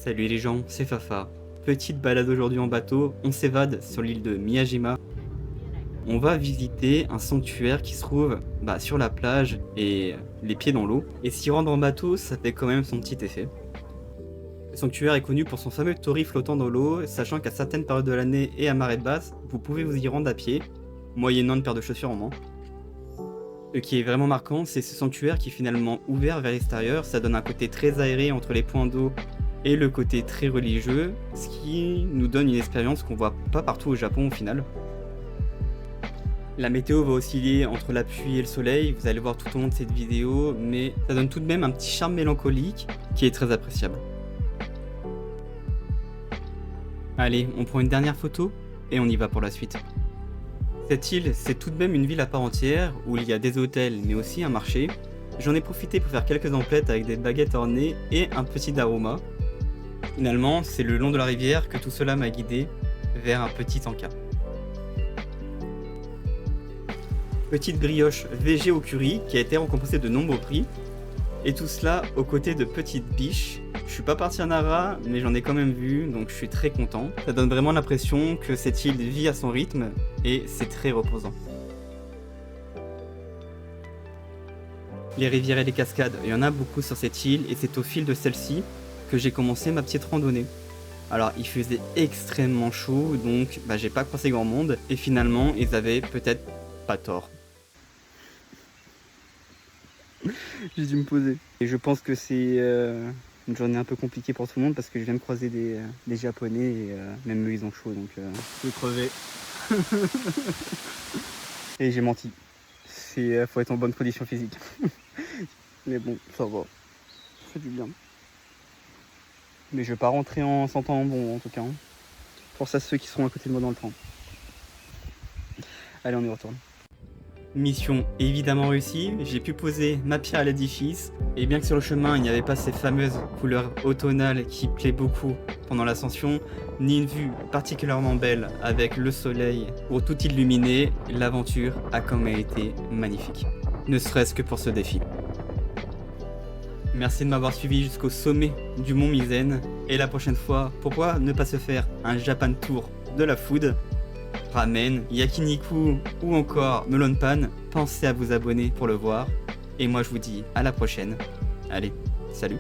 Salut les gens, c'est Fafa. Petite balade aujourd'hui en bateau, on s'évade sur l'île de Miyajima. On va visiter un sanctuaire qui se trouve sur la plage et les pieds dans l'eau. Et s'y rendre en bateau, ça fait quand même son petit effet. Le sanctuaire est connu pour son fameux torii flottant dans l'eau, sachant qu'à certaines périodes de l'année et à marée basse, vous pouvez vous y rendre à pied, moyennant une paire de chaussures en moins. Ce qui est vraiment marquant, c'est ce sanctuaire qui est finalement ouvert vers l'extérieur, ça donne un côté très aéré entre les points d'eau et le côté très religieux, ce qui nous donne une expérience qu'on voit pas partout au Japon au final. La météo va osciller entre la pluie et le soleil, vous allez voir tout au long de cette vidéo, mais ça donne tout de même un petit charme mélancolique qui est très appréciable. Allez, on prend une dernière photo et on y va pour la suite. Cette île, c'est tout de même une ville à part entière, où il y a des hôtels mais aussi un marché. J'en ai profité pour faire quelques emplettes avec des baguettes ornées et un petit daruma. Finalement, c'est le long de la rivière que tout cela m'a guidé vers un petit tanka. Petite brioche VG au curry qui a été récompensée de nombreux prix. Et tout cela aux côtés de petites biches. Je suis pas parti à Nara, mais j'en ai quand même vu, donc je suis très content. Ça donne vraiment l'impression que cette île vit à son rythme, et c'est très reposant. Les rivières et les cascades, il y en a beaucoup sur cette île, et c'est au fil de celle-ci que j'ai commencé ma petite randonnée. Alors il faisait extrêmement chaud, donc j'ai pas croisé grand monde, et finalement ils avaient peut-être pas tort. J'ai dû me poser. Et je pense que c'est une journée un peu compliquée pour tout le monde parce que je viens de croiser des Japonais et même eux ils ont chaud, donc je vais crever. Et j'ai menti. Faut être en bonne condition physique. Mais bon, ça va. Ça fait du bien. Mais je vais pas rentrer en sentant bon en tout cas. Force à ceux qui seront à côté de moi dans le train. Allez, on y retourne. Mission évidemment réussie, j'ai pu poser ma pierre à l'édifice, et bien que sur le chemin il n'y avait pas ces fameuses couleurs automnales qui plaît beaucoup pendant l'ascension, ni une vue particulièrement belle avec le soleil pour tout illuminer, l'aventure a quand même été magnifique, ne serait-ce que pour ce défi. Merci de m'avoir suivi jusqu'au sommet du mont Mizen, et la prochaine fois, pourquoi ne pas se faire un Japan Tour de la food? Ramen, yakiniku ou encore melon pan, pensez à vous abonner pour le voir. Et moi je vous dis à la prochaine. Allez, salut!